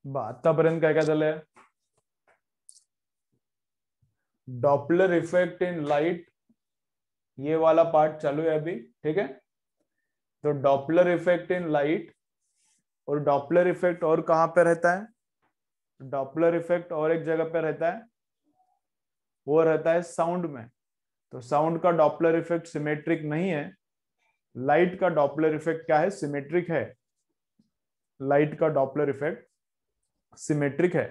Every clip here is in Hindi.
आतापर्यंत काय काय झालंय? डॉपलर इफेक्ट इन लाइट, ये वाला पार्ट चालू है अभी, ठीक है। तो डॉपलर इफेक्ट इन लाइट, और डॉपलर इफेक्ट और कहां पे रहता है? डॉपलर इफेक्ट और एक जगह पे रहता है, वो रहता है साउंड में। तो साउंड का डॉपलर इफेक्ट सिमेट्रिक नहीं है, लाइट का डॉपलर इफेक्ट क्या है? सिमेट्रिक है। लाइट का डॉपलर इफेक्ट सिमेट्रिक है।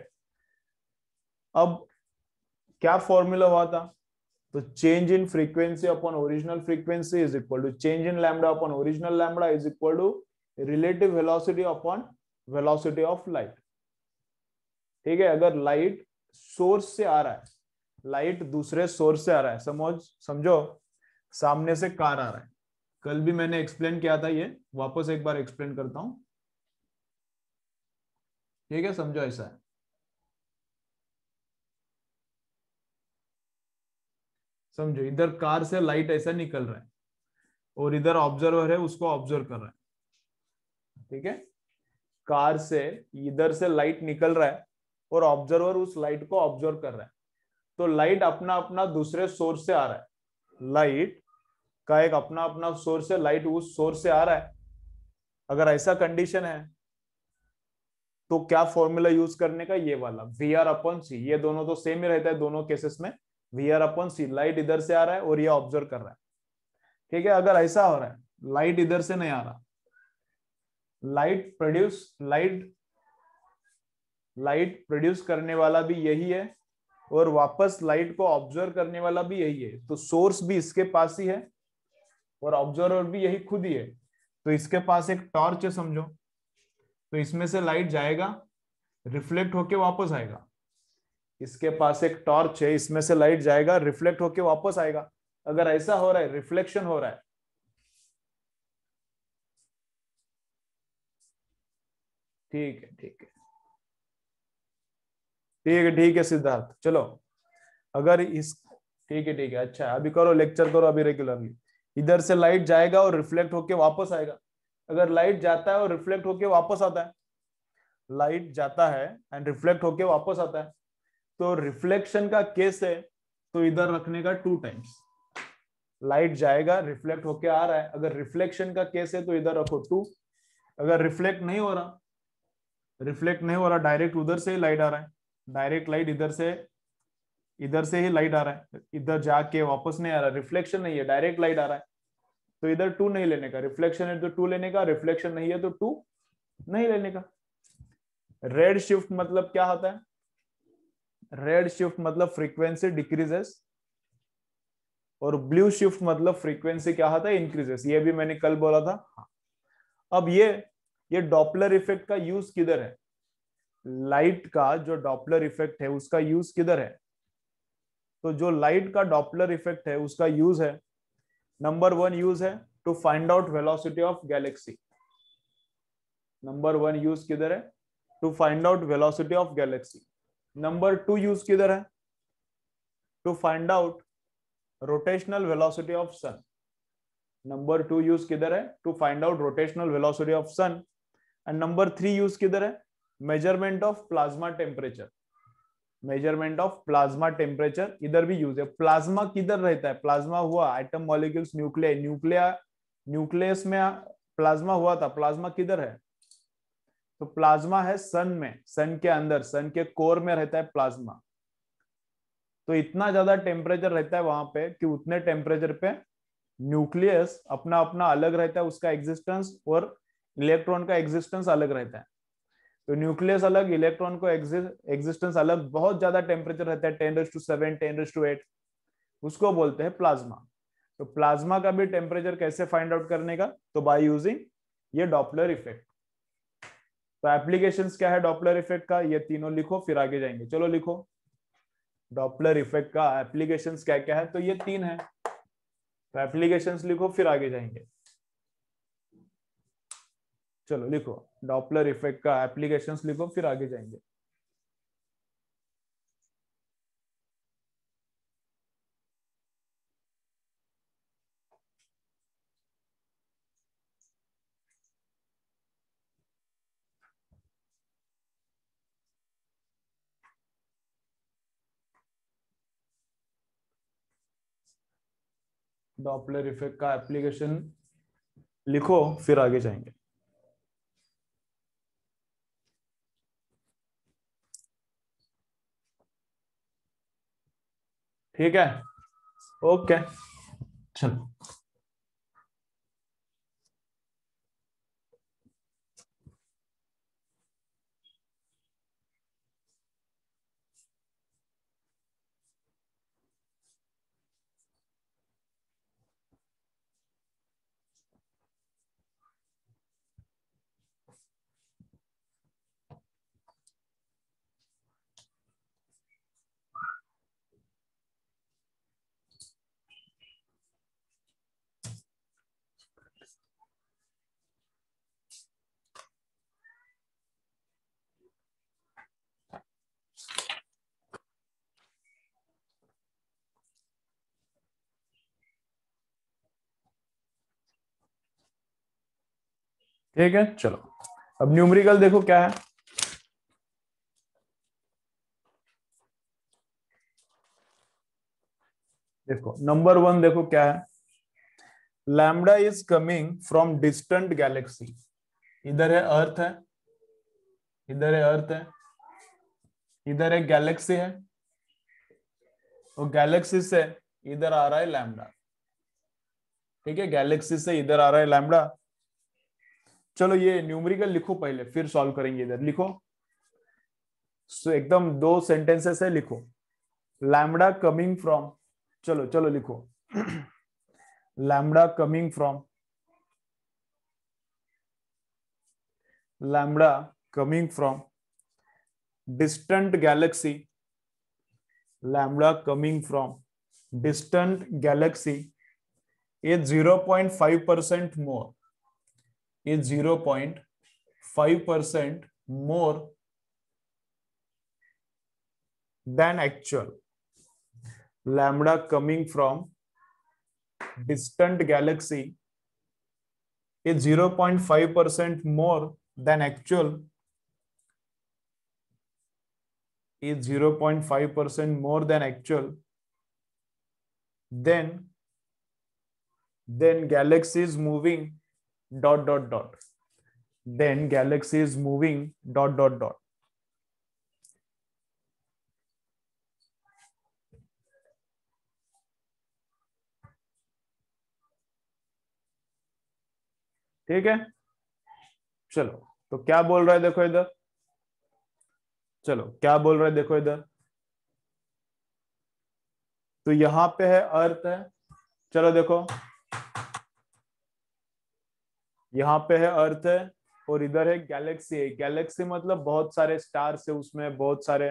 अब क्या फॉर्मूला हुआ था? तो change in frequency upon original frequency is equal to change in lambda upon original lambda is equal to relative velocity upon velocity of light. ठीक है, अगर लाइट सोर्स से आ रहा है, लाइट दूसरे सोर्स से आ रहा है, समझो सामने से कार आ रहा है, कल भी मैंने एक्सप्लेन किया था, ये वापस एक बार एक्सप्लेन करता हूं, ठीक है, समझो ऐसा है। समझो इधर कार से लाइट ऐसा निकल रहा है, और इधर ऑब्जर्वर है, उसको ऑब्जर्व कर रहा है, ठीक है। कार से इधर से लाइट निकल रहा है, और ऑब्जर्वर उस लाइट को ऑब्जर्व कर रहा है। तो लाइट अपना अपना दूसरे सोर्स से आ रहा है, लाइट का एक अपना अपना सोर्स है, लाइट उस सोर्स से आ रहा है। अगर ऐसा कंडीशन है तो क्या फॉर्मूला यूज करने का? ये वाला वी आर अपॉन सी, ये दोनों तो सेम ही रहता है दोनों केसेस में। We are upon C, light इधर से आ रहा है और ये ऑब्जर्व कर रहा है, ठीक है। अगर ऐसा हो रहा है, लाइट इधर से नहीं आ रहा, लाइट प्रोड्यूस करने वाला भी यही है, और वापस लाइट को ऑब्जर्व करने वाला भी यही है। तो सोर्स भी इसके पास ही है, और ऑब्जर्वर भी यही खुद ही है। तो इसके पास एक टॉर्च है समझो, तो इसमें से लाइट जाएगा, रिफ्लेक्ट होके वापस आएगा। इसके पास एक टॉर्च है, इसमें से लाइट जाएगा, रिफ्लेक्ट होके वापस आएगा। अगर ऐसा हो रहा है, रिफ्लेक्शन हो रहा है, ठीक है ठीक है ठीक है ठीक है सिद्धार्थ, चलो। अगर इस ठीक है, अच्छा अभी करो, लेक्चर करो अभी रेगुलरली। इधर से लाइट जाएगा और रिफ्लेक्ट होके वापस आएगा। अगर लाइट जाता है और रिफ्लेक्ट होके वापस आता है, लाइट जाता है एंड रिफ्लेक्ट होके वापस आता है, तो रिफ्लेक्शन का केस है, तो इधर रखने का 2 टाइम्स। लाइट जाएगा, रिफ्लेक्ट होके आ रहा है, अगर रिफ्लेक्शन का केस है तो इधर रखो 2। अगर रिफ्लेक्ट नहीं हो रहा, डायरेक्ट उधर से ही लाइट आ रहा है, डायरेक्ट लाइट इधर से ही लाइट आ रहा है, इधर जाके वापस नहीं आ रहा, रिफ्लेक्शन नहीं है, डायरेक्ट लाइट आ रहा है, तो इधर 2 नहीं लेने का। रिफ्लेक्शन है तो 2 लेने का, रिफ्लेक्शन नहीं है तो 2 नहीं लेने का। रेड शिफ्ट मतलब क्या होता है? रेड शिफ्ट मतलब फ्रीक्वेंसी डिक्रीजेस, और ब्लू शिफ्ट मतलब फ्रीक्वेंसी क्या होता है? इंक्रीजेस। ये भी मैंने कल बोला था। हाँ। अब ये डॉपलर इफेक्ट का यूज किधर है? लाइट का जो डॉपलर इफेक्ट है उसका यूज किधर है? तो जो लाइट का डॉपलर इफेक्ट है उसका यूज है, नंबर 1 यूज है to find out velocity of galaxy. Number 1 use किधर है? To find out velocity of galaxy. Number 2 use किधर है? To find out rotational velocity of sun. Number 2 use किधर है? To find out rotational velocity of sun. And number 3 use किधर है? Measurement of plasma temperature. Measurement of plasma temperature इधर भी यूज है। प्लाज्मा किधर रहता है? प्लाज्मा हुआ एटम मॉलिक्यूल्स न्यूक्लियस में प्लाज्मा हुआ था। प्लाज्मा किधर है? तो प्लाज्मा है सन में, सन के अंदर, सन के कोर में रहता है प्लाज्मा। तो इतना ज्यादा टेम्परेचर रहता है वहां पे कि उतने टेम्परेचर पे न्यूक्लियस अपना अपना अलग रहता है, उसका एग्जिस्टेंस, और इलेक्ट्रॉन का एग्जिस्टेंस अलग रहता है। तो न्यूक्लियस अलग, इलेक्ट्रॉन को एग्जिस्टेंस अलग, बहुत ज्यादा टेम्परेचर रहता है, 10⁻⁷ 10⁸ उसको बोलते हैं प्लाज्मा। तो प्लाज्मा का भी टेम्परेचर कैसे फाइंड आउट करने का? तो बाय यूजिंग ये डॉपलर इफेक्ट। तो एप्लीकेशंस क्या है डॉपलर इफेक्ट का? ये तीनों लिखो फिर आगे जाएंगे, चलो लिखो। डॉपलर इफेक्ट का एप्लीकेशंस क्या क्या है? तो ये 3 है। तो एप्लीकेशंस लिखो फिर आगे जाएंगे, चलो लिखो। डॉपलर इफेक्ट का एप्लीकेशंस लिखो फिर आगे जाएंगे। डॉपलर इफेक्ट का एप्लीकेशन लिखो, फिर आगे जाएंगे। ठीक है, ओके, चलो। ठीक है, चलो। अब न्यूमेरिकल देखो क्या है। देखो नंबर 1, देखो क्या है। Lambda is coming from distant Galaxy. इधर है अर्थ है, इधर है अर्थ है, इधर एक गैलेक्सी है, और गैलेक्सी से इधर आ रहा है लैम्बडा। ठीक है, गैलेक्सी से इधर आ रहा है लैम्बडा। चलो ये न्यूमेरिकल लिखो पहले, फिर सॉल्व करेंगे। इधर लिखो, एकदम 2 सेंटेंसेस है, लिखो। लैम्बडा कमिंग फ्रॉम, चलो चलो लिखो। Lambda coming from, lambda coming from distant galaxy, lambda coming from distant galaxy is 0.5% more, is 0.5% more than actual. Lambda coming from distant galaxy is 0.5% more than actual, is 0.5% more than actual. Then galaxy is moving dot dot dot. Then galaxy is moving dot dot dot. ठीक है, चलो। तो क्या बोल रहा है देखो इधर, चलो क्या बोल रहा है देखो इधर। तो यहां पे है अर्थ है, चलो देखो, यहाँ पे है अर्थ है, और इधर है गैलेक्सी है। गैलेक्सी मतलब बहुत सारे स्टार्स है, उसमें बहुत सारे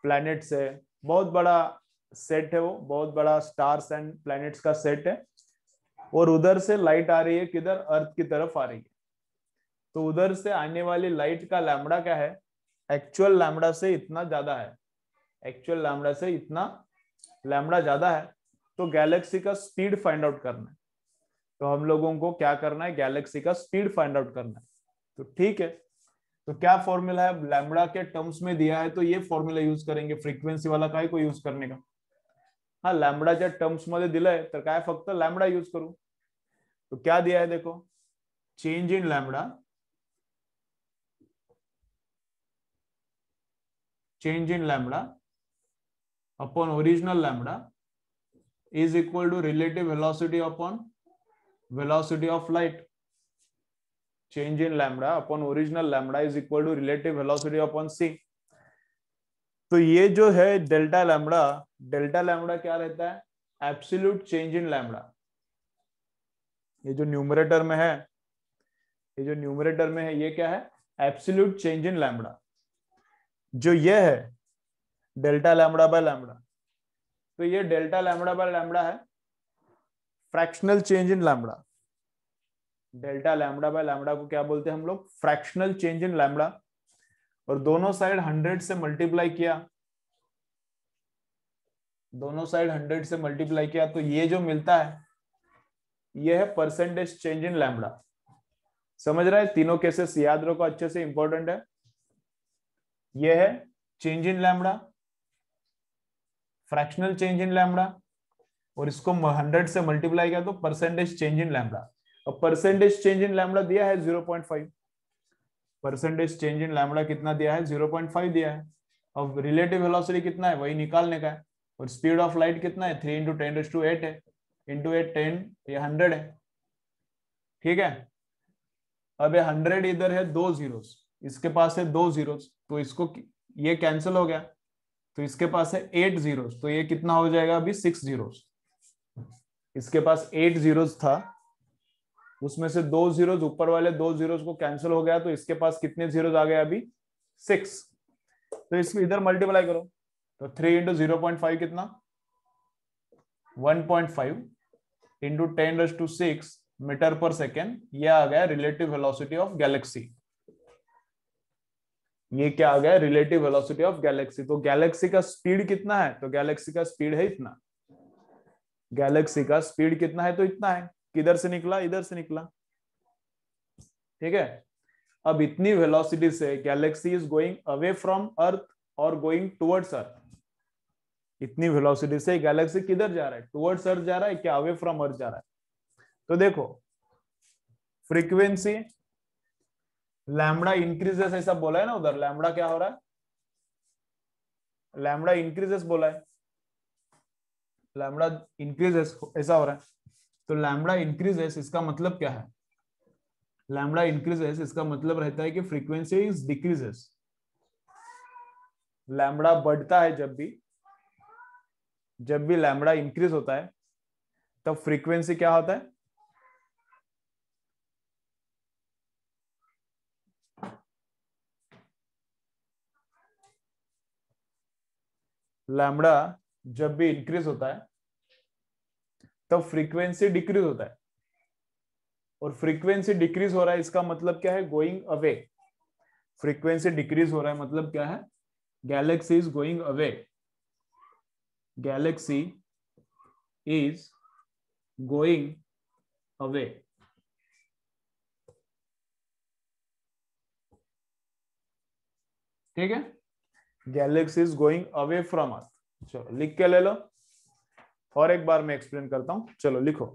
प्लैनेट्स है, बहुत बड़ा सेट है वो, बहुत बड़ा स्टार्स एंड प्लैनेट्स का सेट है। और उधर से लाइट आ रही है, किधर, अर्थ की तरफ आ रही है। तो उधर से आने वाली लाइट का लैम्बडा क्या है, एक्चुअल लैम्बडा से इतना ज्यादा है, एक्चुअल लैम्बडा से इतना लैम्बडा ज्यादा है। तो गैलेक्सी का स्पीड फाइंड आउट करना है। तो हम लोगों को क्या करना है, गैलेक्सी का स्पीड फाइंड आउट करना है। तो ठीक है, तो क्या फॉर्मूला है, लैम्बडा के टर्म्स में दिया है, तो ये फॉर्मूला यूज करेंगे। फ्रीक्वेंसी वाला काय को यूज करने का। हाँ, लैम्बडाच्या टर्म्स मध्ये दिलंय तर काय फक्त लैम्बडा यूज करू। तो क्या दिया है देखो, change in lambda, change in lambda upon original lambda is equal to relative velocity upon velocity of light. Change in lambda upon original lambda is equal to relative velocity upon C. तो ये जो है डेल्टा लैम्बडा, डेल्टा लैम्बडा क्या रहता है, एब्सोल्यूट चेंज इन लैम्बडा। ये जो न्यूमरेटर में है, ये जो न्यूमरेटर में है, ये क्या है, एब्सोल्यूट चेंज इन लैम्बडा। जो ये है डेल्टा लैम्बडा बाय लैम्बडा, तो ये डेल्टा लैम्बडा बाय लैम्बडा है fractional change in lambda. Delta lambda by lambda को क्या बोलते हैं हम लोग, फ्रैक्शनल चेंज इन लैम्बडा। और दोनों साइड 100 से मल्टीप्लाई किया, दोनों साइड 100 से मल्टीप्लाई किया, तो ये जो मिलता है ये है परसेंटेज चेंज इन लैम्बडा। समझ रहा है, तीनों केसेस याद रखो अच्छे से, इंपॉर्टेंट है। ये है change in lambda, fractional change in lambda, और इसको 100 से मल्टीप्लाई किया तो परसेंटेज चेंज इन लैम्बडा। अब परसेंटेज चेंज इन लैम्बडा दिया है 0.5, परसेंटेज चेंज इन लैम्बडा कितना दिया है 0.5 दिया है। अब रिलेटिव वेलोसिटी कितना है वही निकालने का है, और स्पीड ऑफ लाइट कितना है 3 × 10⁸ है, इंटू 8 10 ये 100 है। ठीक है, अब ये 100 इधर है 2 जीरोस, इसके पास है 2 जीरोस, तो इसको ये कैंसिल हो गया, तो इसके पास है 8 जीरोस, तो ये कितना हो जाएगा अभी 6 जीरोस। इसके पास 8 जीरोस था, उसमें से 2 जीरोस ऊपर वाले 2 जीरोस को कैंसिल हो गया, तो इसके पास कितने जीरोस आ गए अभी 6। तो इसको इधर मल्टीप्लाई करो, तो 3 × 0.5 कितना 1.5 इंटू 10⁶ मीटर पर सेकेंड, यह आ गया रिलेटिव वेलोसिटी ऑफ गैलेक्सी। ये क्या आ गया रिलेटिव वेलोसिटी ऑफ गैलेक्सी। तो गैलेक्सी का स्पीड कितना है, तो गैलेक्सी का स्पीड है इतना, गैलेक्सी का स्पीड कितना है तो इतना है। किधर से निकला, इधर से निकला। ठीक है, अब इतनी वेलोसिटी से galaxy is going away from earth और गोइंग टुवर्ड्स अर्थ। इतनी वेलोसिटी से गैलेक्सी किधर जा रहा है, टुवर्ड्स अर्थ जा रहा है क्या अवे फ्रॉम अर्थ जा रहा है। तो देखो फ्रीक्वेंसी लैम्बडा इंक्रीजेस ऐसा बोला है ना उधर, लैम्बडा क्या हो रहा है, लैम्बडा इंक्रीजेस बोला है, लैम्बडा इंक्रीजेस ऐसा हो रहा है। तो लैम्बडा इंक्रीजेस इसका मतलब क्या है, लैम्बडा इंक्रीजेस इसका मतलब रहता है कि फ्रीक्वेंसी इज डिक्रीजेस। लैम्बडा बढ़ता है जब भी लैम्बडा इंक्रीज होता है तब फ्रीक्वेंसी क्या होता है, लैम्बडा जब भी इंक्रीज होता है तब फ्रीक्वेंसी डिक्रीज होता है, और फ्रीक्वेंसी डिक्रीज हो रहा है इसका मतलब क्या है गोइंग अवे। फ्रीक्वेंसी डिक्रीज हो रहा है मतलब क्या है, galaxy is going away, galaxy is going away. ठीक है, galaxy is going away from earth. चलो लिख के ले लो, और एक बार मैं एक्सप्लेन करता हूं, चलो लिखो।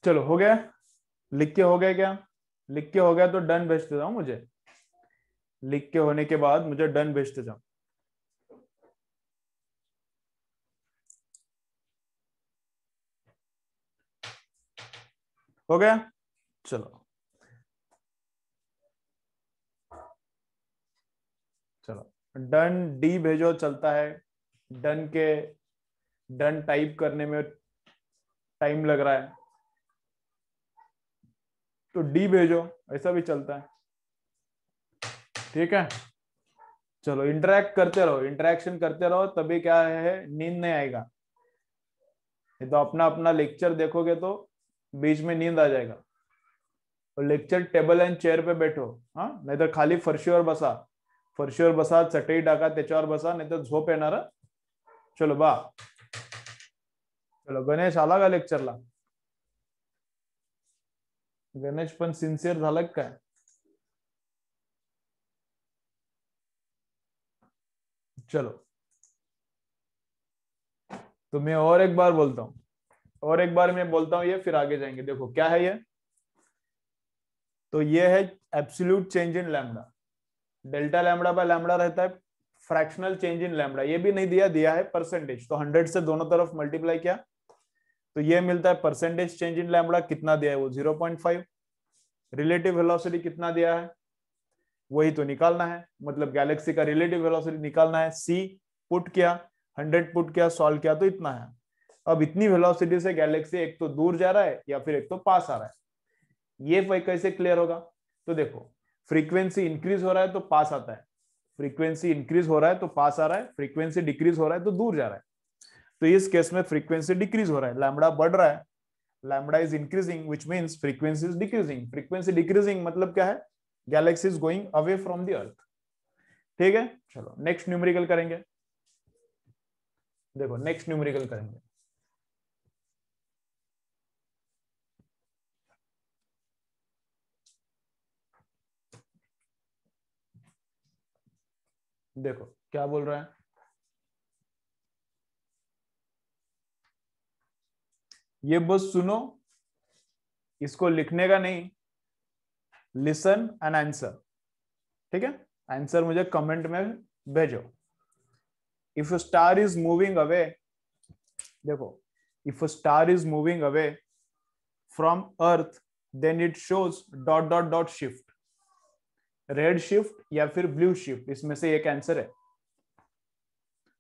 चलो हो गया, लिख के हो गया क्या, लिख के हो गया तो डन भेजते जाओ मुझे, लिख के होने के बाद मुझे डन भेजते जाओ। हो गया, चलो चलो डन डी भेजो चलता है, डन के डन टाइप करने में टाइम लग रहा है तो डी भेजो, ऐसा भी चलता है। ठीक है, चलो इंटरेक्ट करते रहो, इंटरेक्शन करते रहो, तभी क्या है नींद नहीं आएगा। ये तो अपना अपना लेक्चर देखोगे तो बीच में नींद आ जाएगा। और लेक्चर टेबल एंड चेयर पे बैठो, हाँ नहीं तर खाली फरशीवर बसा चटई टाका त्याच्यावर बसा, नाही तर झोप येणार. चलो बा, चलो गणेश आला का लेक्चरला, गणेश पण सिन्सिअर झाला काय. चलो, तो मैं और एक बार बोलता हूं, और एक बार मैं बोलता हूं ये, फिर आगे जाएंगे। देखो क्या है ये, तो ये है absolute change in lambda. Delta lambda by lambda रहता है फ्रैक्शनल चेंज इन लैम्डा, ये भी नहीं दिया, दिया है परसेंटेज, तो 100 से दोनों तरफ मल्टीप्लाई किया तो ये मिलता है परसेंटेज चेंज इन लैम्डा, कितना दिया है वो 0.5। रिलेटिव वेलोसिटी कितना दिया है वही तो निकालना है, मतलब गैलेक्सी का रिलेटिव वेलोसिटी निकालना है। सी पुट किया, 100 पुट किया, सॉल्व किया तो इतना है। अब इतनी वेलोसिटी से गैलेक्सी एक तो दूर जा रहा है या फिर एक तो पास आ रहा है, ये कैसे क्लियर होगा? तो देखो, फ्रीक्वेंसी इंक्रीज हो रहा है तो पास आता है, फ्रीक्वेंसी इंक्रीज हो रहा है तो पास आ रहा है, फ्रीक्वेंसी डिक्रीज हो रहा है तो दूर जा रहा है। तो इस केस में फ्रीक्वेंसी डिक्रीज हो रहा है, लैम्डा बढ़ रहा है, lambda is increasing which means frequency is decreasing. Frequency decreasing मतलब क्या है? Galaxy is going away from the earth. ठीक है, चलो नेक्स्ट न्यूमेरिकल करेंगे। देखो नेक्स्ट न्यूमेरिकल करेंगे। देखो क्या बोल रहा है, ये बस सुनो, इसको लिखने का नहीं, लिसन एंड आंसर। ठीक है, आंसर मुझे कमेंट में भेजो। If star is moving away, देखो, if star is moving away from earth then it shows dot dot dot shift, red shift या फिर ब्लू शिफ्ट, इसमें से एक आंसर है।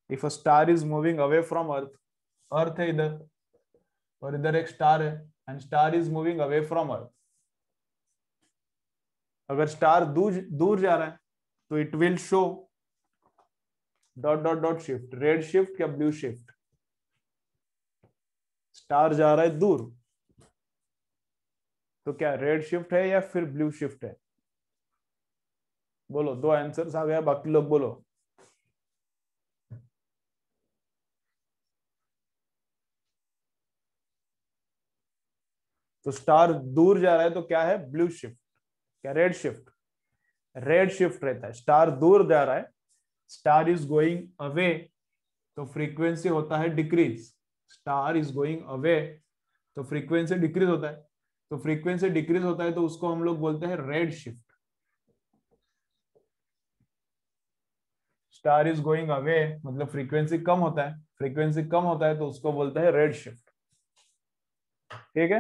If star is moving away from earth, earth है इधर और इधर एक स्टार है, and star is moving away from earth. अगर स्टार दूर दूर जा रहा है तो it will show dot dot dot shift, red shift या ब्लू शिफ्ट। स्टार जा रहा है दूर तो क्या रेड शिफ्ट है या फिर ब्लू शिफ्ट है? बोलो, दो आंसर्स आ गया, बाकी लोग बोलो। तो स्टार दूर जा रहा है तो क्या है? ब्लू शिफ्ट, क्या रेड शिफ्ट? रेड शिफ्ट रहता है। स्टार दूर जा रहा है, स्टार इज गोइंग अवे, तो फ्रीक्वेंसी होता है decrease. Star is going away तो फ्रीक्वेंसी डिक्रीज होता है, तो फ्रीक्वेंसी डिक्रीज होता है तो उसको हम लोग बोलते हैं red shift. Star is going away मतलब फ्रीक्वेंसी कम होता है, फ्रीक्वेंसी कम होता है तो उसको बोलते हैं रेड शिफ्ट। ठीक है,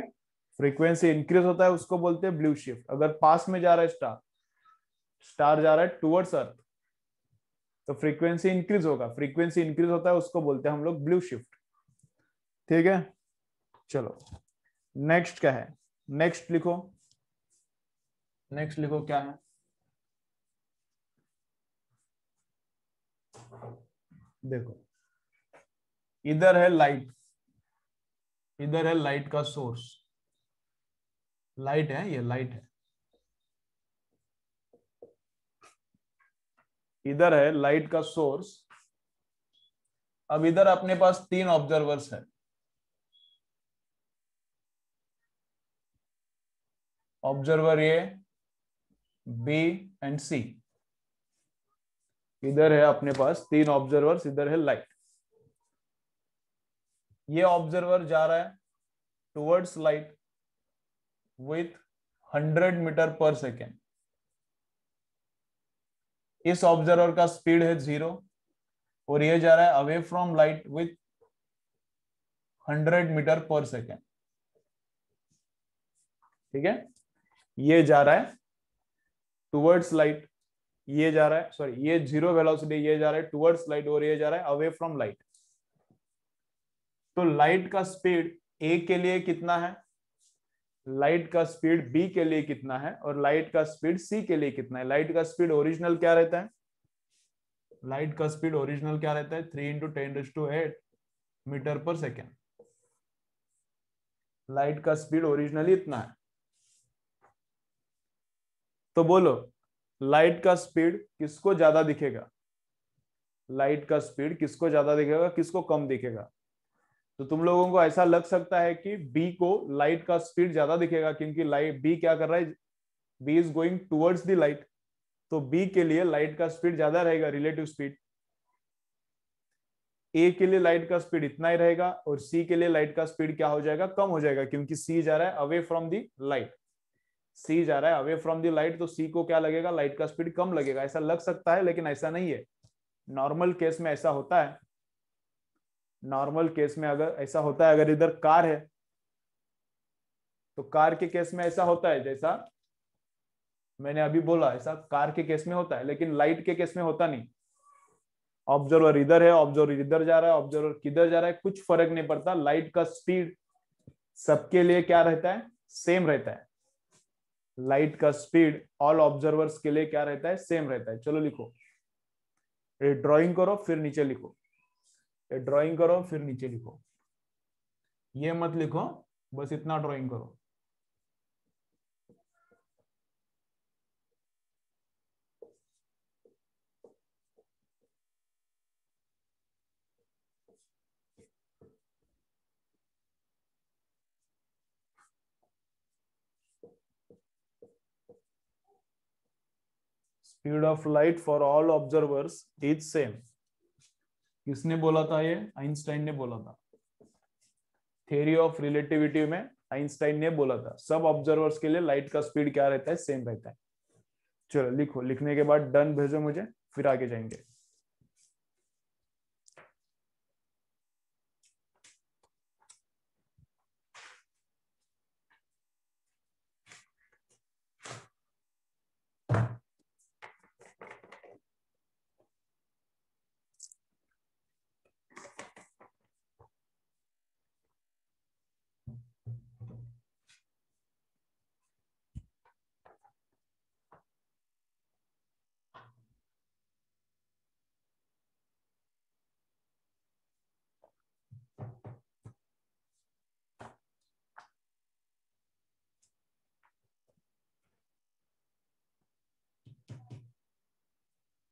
फ्रीक्वेंसी इंक्रीज होता है उसको बोलते हैं ब्लू शिफ्ट। अगर पास में जा रहा है स्टार, स्टार जा रहा है टुवर्ड्स अर्थ, तो फ्रीक्वेंसी इंक्रीज होगा, फ्रीक्वेंसी इंक्रीज होता है उसको बोलते हैं हम लोग ब्लू शिफ्ट। ठीक है, चलो नेक्स्ट क्या है, नेक्स्ट लिखो, नेक्स्ट लिखो क्या है। देखो इधर है लाइट, इधर है लाइट का सोर्स, लाइट है, ये लाइट है, इधर है लाइट का सोर्स। अब इधर अपने पास तीन ऑब्जर्वर्स है, ऑब्जर्वर ए, बी एंड सी। इधर है अपने पास तीन ऑब्जर्वर्स, इधर है लाइट। ये ऑब्जर्वर जा रहा है towards light with 100 meter per second. इस ऑब्जर्वर का स्पीड है 0 और ये जा रहा है away from light with 100 meter per second. ठीक है, ये जा रहा है टुवर्ड्स लाइट, ये जा रहा है, सॉरी ये 0 वेलोसिटी, ये जा रहा है टुवर्ड्स लाइट और ये जा रहा है अवे फ्रॉम लाइट। तो लाइट का स्पीड ए के लिए कितना है, लाइट का स्पीड बी के लिए कितना है और लाइट का स्पीड सी के लिए कितना है? लाइट का स्पीड ओरिजिनल क्या रहता है, लाइट का स्पीड ओरिजिनल क्या रहता है? 3 × 10⁸ मीटर पर सेकेंड। लाइट का स्पीड ओरिजिनली इतना है। तो बोलो लाइट का स्पीड किसको ज्यादा दिखेगा, लाइट का स्पीड किसको ज्यादा दिखेगा, किसको कम दिखेगा? तो तुम लोगों को ऐसा लग सकता है कि बी को लाइट का स्पीड ज्यादा दिखेगा, क्योंकि लाइट बी क्या कर रहा है, B is going towards the light, तो बी के लिए लाइट का स्पीड ज्यादा रहेगा, रिलेटिव स्पीड। ए के लिए लाइट का स्पीड इतना ही रहेगा और सी के लिए लाइट का स्पीड क्या हो जाएगा, कम हो जाएगा, क्योंकि सी जा रहा है अवे फ्रॉम दी लाइट। सी जा रहा है अवे फ्रॉम दी लाइट, तो सी को क्या लगेगा, लाइट का स्पीड कम लगेगा। ऐसा लग सकता है लेकिन ऐसा नहीं है। नॉर्मल केस में ऐसा होता है। नॉर्मल केस में अगर ऐसा होता है, अगर इधर कार है तो कार के केस में ऐसा होता है, जैसा मैंने अभी बोला, ऐसा कार के केस में होता है, लेकिन लाइट के केस में होता नहीं। ऑब्जर्वर इधर है, ऑब्जर्वर इधर जा रहा है, ऑब्जर्वर किधर जा रहा है, कुछ फर्क नहीं पड़ता। लाइट का स्पीड सबके लिए क्या रहता है, सेम रहता है। लाइट का स्पीड ऑल ऑब्जर्वर्स के लिए क्या रहता है, सेम रहता है। चलो लिखो, ये ड्राइंग करो फिर नीचे लिखो, ये ड्राइंग करो फिर नीचे लिखो, ये मत लिखो, बस इतना ड्राइंग करो। Speed of light for all observers is same. किसने बोला था ये, आइंस्टाइन ने बोला था। थ्योरी ऑफ रिलेटिविटी में आइंस्टाइन ने बोला था सब ऑब्जर्वर्स के लिए लाइट का स्पीड क्या रहता है, सेम रहता है। चलो लिखो, लिखने के बाद डन भेजो मुझे, फिर आगे जाएंगे।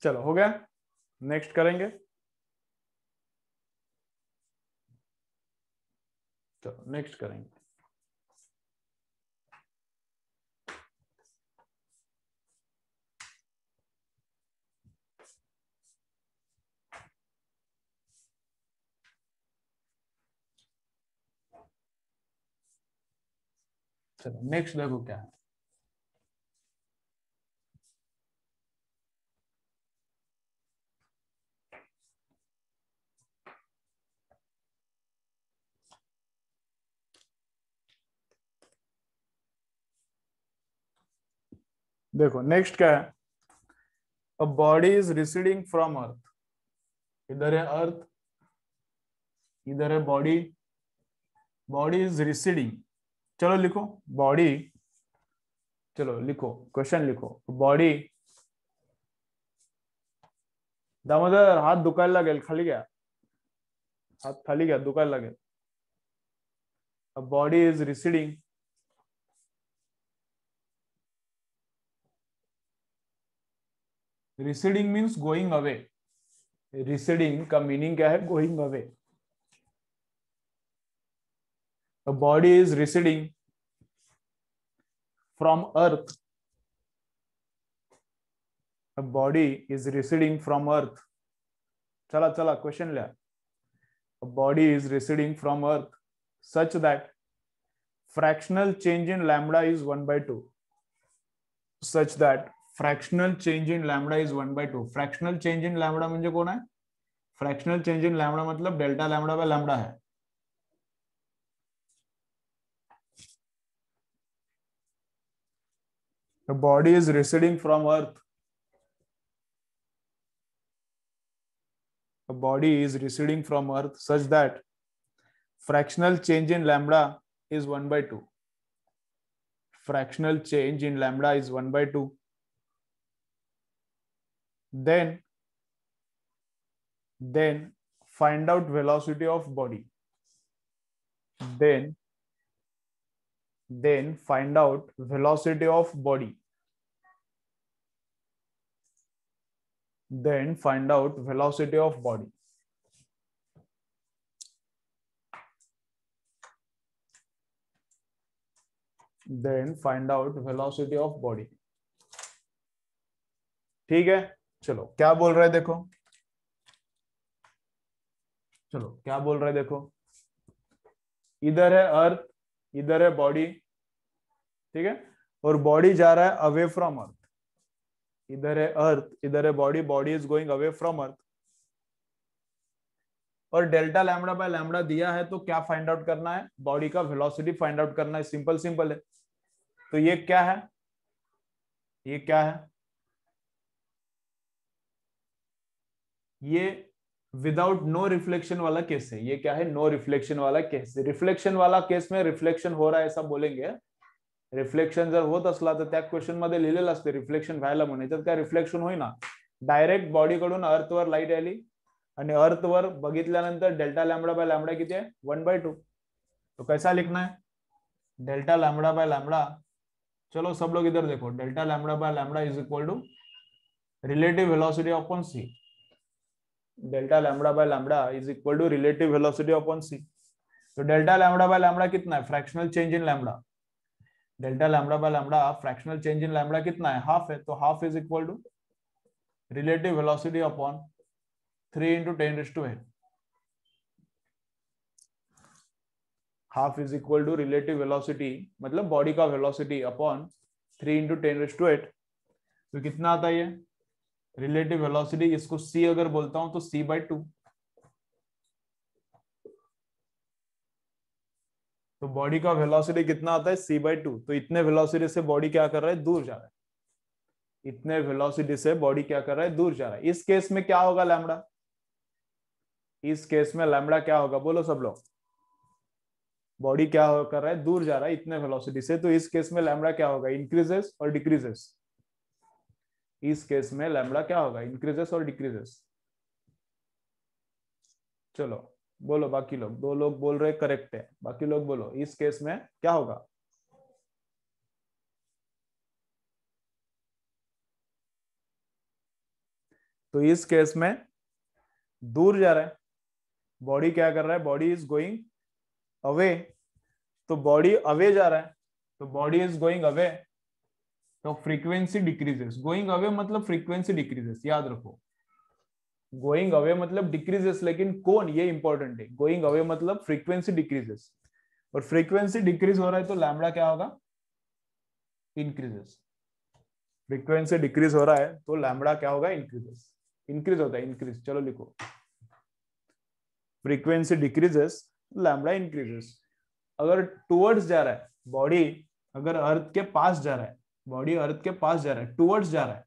चलो हो गया, नेक्स्ट करेंगे। चलो नेक्स्ट करेंगे। चलो नेक्स्ट देखो क्या है। देखो नेक्स्ट क्या है, a body is receding from earth. इधर है अर्थ, इधर है बॉडी, बॉडी इज रिसीडिंग। चलो लिखो बॉडी, चलो लिखो क्वेश्चन लिखो, बॉडी, दामोदर हात दुखायला लागेल, खाली घ्या, हात खाली घ्या, दुखायला लागेल। A body is receding, receding means going away. Receding का मीनिंग क्या है, going away. A body is receding from earth, a body is receding from earth. चला चला क्वेश्चन लिया, a body is receding from earth such that fractional change in lambda is 1 by 2, such that fractional change in lambda is 1 by 2। fractional change in lambda म्हणजे कोण आहे, fractional change in lambda मतलब डेल्टा लैम्बडा बाय लैम्बडा है। the body is receding from earth, a body is receding from earth such that fractional change in lambda is 1 by 2, fractional change in lambda is 1 by 2, then find out velocity of body, then find out velocity of body, then find out velocity of body। then find out velocity of body। ठीक है, चलो क्या बोल रहे हैं देखो, चलो क्या बोल रहे हैं देखो, इधर है अर्थ, इधर है बॉडी, ठीक है, और बॉडी जा रहा है अवे फ्रॉम अर्थ। इधर है अर्थ, इधर है body, body is going away from earth. और डेल्टा लैम्बडा बाय लैम्बडा दिया है, तो क्या फाइंड आउट करना है, बॉडी का वेलोसिटी फाइंड आउट करना है। सिंपल सिंपल है। तो ये क्या है, ये क्या है, ये विदाउट नो रिफ्लेक्शन वाला केस है। ये क्या है, नो रिफ्लेक्शन वाला केस। रिफ्लेक्शन वाला केस में रिफ्लेक्शन हो रहा है ऐसा बोलेंगे, रिफ्लेक्शन जर होत असला तर त्या क्वेश्चन मध्ये लिहिलेलं असते रिफ्लेक्शन व्हायला म्हणून, याच्यात काय रिफ्लेक्शन होईना, डायरेक्ट बॉडीकडून अर्थवर लाईट आली आणि अर्थवर बघितल्यानंतर डेल्टा लैम्बडा बाय लैम्बडा किती है, 1/2। तो कैसा लिखना है, डेल्टा लैम्बडा बाय लैम्बडा, चलो सब लोग इधर देखो, delta lambda by lambda is equal to relative velocity upon C. Delta lambda by lambda is equal to relative velocity upon C. तो डेल्टा लैम्बडा बाय लैम्बडा कितना है, fractional change in lambda. Delta lambda by lambda fractional change in lambda कितना है, हाफ है। तो half is equal to relative velocity upon 3 × 10⁸। Half is equal to relative velocity मतलब बॉडी का वेलोसिटी अपॉन 3 × 10⁸। तो कितना आता है ये रिलेटिव वेलोसिटी, इसको c अगर बोलता हूं तो c/2। तो बॉडी का वेलोसिटी कितना आता है, c/2। तो इतने वेलोसिटी से बॉडी क्या कर रहा है, दूर जा रहा है। इतने वेलोसिटी से बॉडी क्या कर रहा है, दूर जा रहा है। इस केस में क्या होगा लैम्बडा, इस केस में लैम्बडा क्या होगा, बोलो सब लोग। बॉडी क्या कर रहा है, दूर जा रहा है इतने वेलोसिटी से, तो इस केस में लैम्बडा क्या होगा, इंक्रीजेस और डिक्रीजेस। इस केस में लैम्बडा क्या होगा, इंक्रीजेस और डिक्रीजेस। चलो बोलो बाकी लोग, 2 लोग बोल रहे करेक्ट है, बाकी लोग बोलो इस केस में क्या होगा। तो इस केस में दूर जा रहा है, बॉडी क्या कर रहा है, बॉडी इज गोइंग अवे। तो बॉडी अवे जा रहा है, तो बॉडी इज गोइंग अवे, तो फ्रीक्वेंसी डिक्रीजेस। गोइंग अवे मतलब फ्रीक्वेंसी डिक्रीजेस, याद रखो। गोइंग अवे मतलब डिक्रीजेस, लेकिन कौन, ये इंपॉर्टेंट है। गोइंग अवे मतलब फ्रीक्वेंसी डिक्रीजेस, और फ्रीक्वेंसी डिक्रीज हो रहा है तो लैम्बडा क्या होगा, इंक्रीजेस। फ्रीक्वेंसी डिक्रीज हो रहा है तो लैम्बडा क्या होगा, इंक्रीजेस। इंक्रीज होता है, इंक्रीज, चलो लिखो, फ्रीक्वेंसी डिक्रीजेस, लैम्बडा इंक्रीजेस। अगर टुवर्ड्स जा रहा है बॉडी, अगर अर्थ के पास जा रहा है, बॉडी अर्थ के पास जा रहा है, टुवर्ड्स जा रहा है,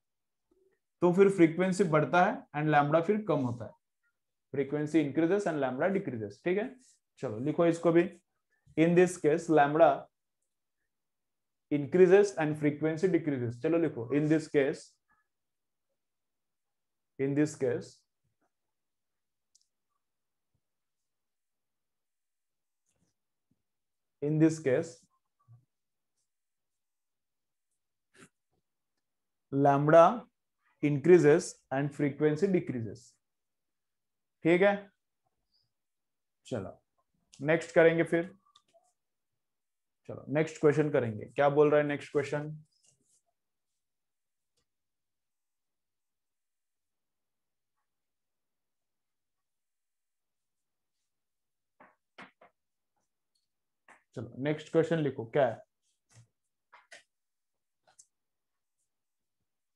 तो फिर फ्रीक्वेंसी बढ़ता है एंड लैम्बडा फिर कम होता है। Frequency increases and lambda decreases, ठीक है। चलो लिखो इसको भी, in this case lambda increases and frequency decreases. चलो लिखो, in this case, in this case in this case lambda increases and frequency decreases, ठीक है। चलो नेक्स्ट करेंगे फिर, चलो नेक्स्ट क्वेश्चन करेंगे, क्या बोल रहा है नेक्स्ट क्वेश्चन। चलो नेक्स्ट क्वेश्चन लिखो, क्या है,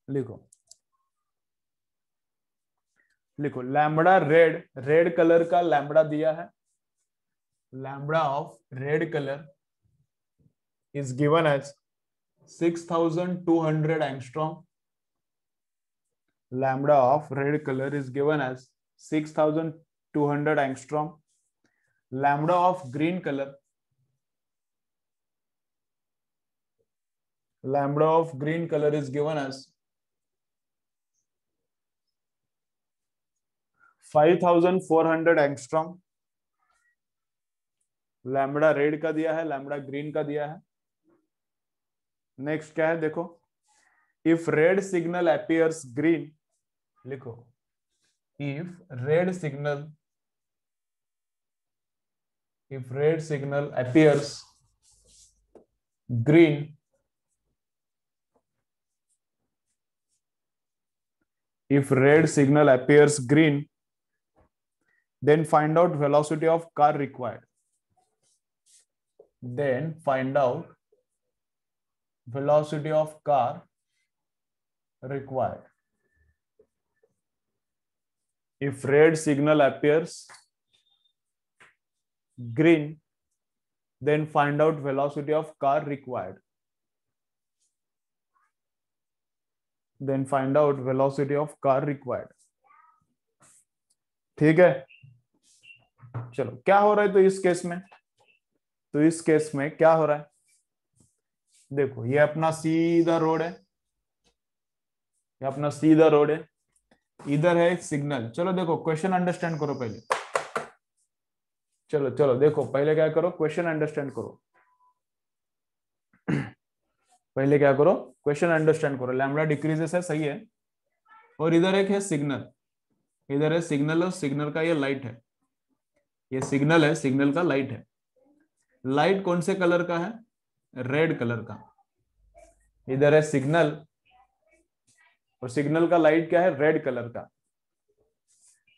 लिखो, लिखो लैम्बडा रेड, रेड कलर का लैम्बडा दिया है, lambda of red colour is given as 6200 angstrom. Lambda of red color is given as 6200 angstrom. Lambda of green color, lambda of green color is given as 5400 angstrom. Lambda red का दिया है, लैम्बडा ग्रीन का दिया है। नेक्स्ट क्या है देखो, if red signal appears green, लिखो, if red signal, if red signal appears green, if red signal appears green, Then find out velocity of car required. Then find out velocity of car required. If red signal appears green, then find out velocity of car required. Then find out velocity of car required. ठीक है, चलो क्या हो रहा है तो इस केस में, तो इस केस में क्या हो रहा है, देखो ये अपना सीधा रोड है, ये अपना सीधा रोड है, इधर है एक सिग्नल। चलो देखो क्वेश्चन अंडरस्टैंड करो पहले, चलो चलो देखो पहले क्या करो, क्वेश्चन अंडरस्टैंड करो, पहले क्या करो, क्वेश्चन अंडरस्टैंड करो। लैम्बडा डिक्रीजेस है, सही है, और इधर एक है सिग्नल, इधर है सिग्नल और सिग्नल का ये लाइट है, ये सिग्नल है, सिग्नल का लाइट है। लाइट कौन से कलर का है, रेड कलर का। इधर है सिग्नल और सिग्नल का लाइट क्या है, रेड कलर का।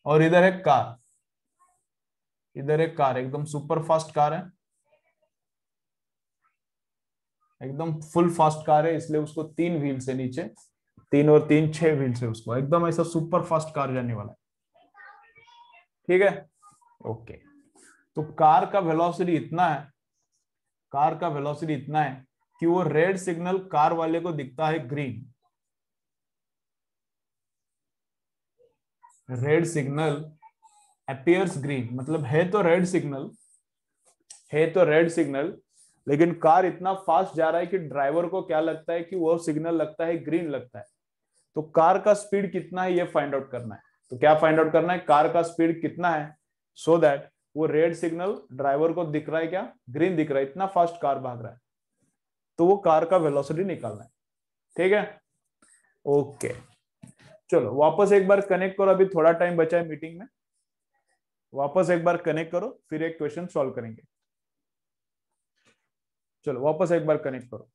और इधर है कार, इधर एक कार, एकदम सुपर फास्ट कार है, एकदम फुल फास्ट कार है, इसलिए उसको 3 व्हील्स है नीचे, 3 और 3 6 व्हील्स है उसको, एकदम ऐसा सुपर फास्ट कार जाने वाला है। ठीक है, ओके। तो कार का वेलोसिटी इतना है, कार का वेलोसिटी इतना है कि वो रेड सिग्नल कार वाले को दिखता है green, red signal appears green, मतलब है तो रेड सिग्नल, है तो रेड सिग्नल, लेकिन कार इतना फास्ट जा रहा है कि ड्राइवर को क्या लगता है कि वो सिग्नल लगता है ग्रीन लगता है। तो कार का स्पीड कितना है ये फाइंड आउट करना है। तो क्या फाइंड आउट करना है, कार का स्पीड कितना है, सो दैट वो रेड सिग्नल ड्राइवर को दिख रहा है क्या, ग्रीन दिख रहा है, इतना फास्ट कार भाग रहा है, तो वो कार का वेलोसिटी निकालना है। ठीक है, ओके। चलो वापस एक बार कनेक्ट करो, अभी थोड़ा टाइम बचा है मीटिंग में, वापस एक बार कनेक्ट करो, फिर एक क्वेश्चन सॉल्व करेंगे। चलो वापस एक बार कनेक्ट करो।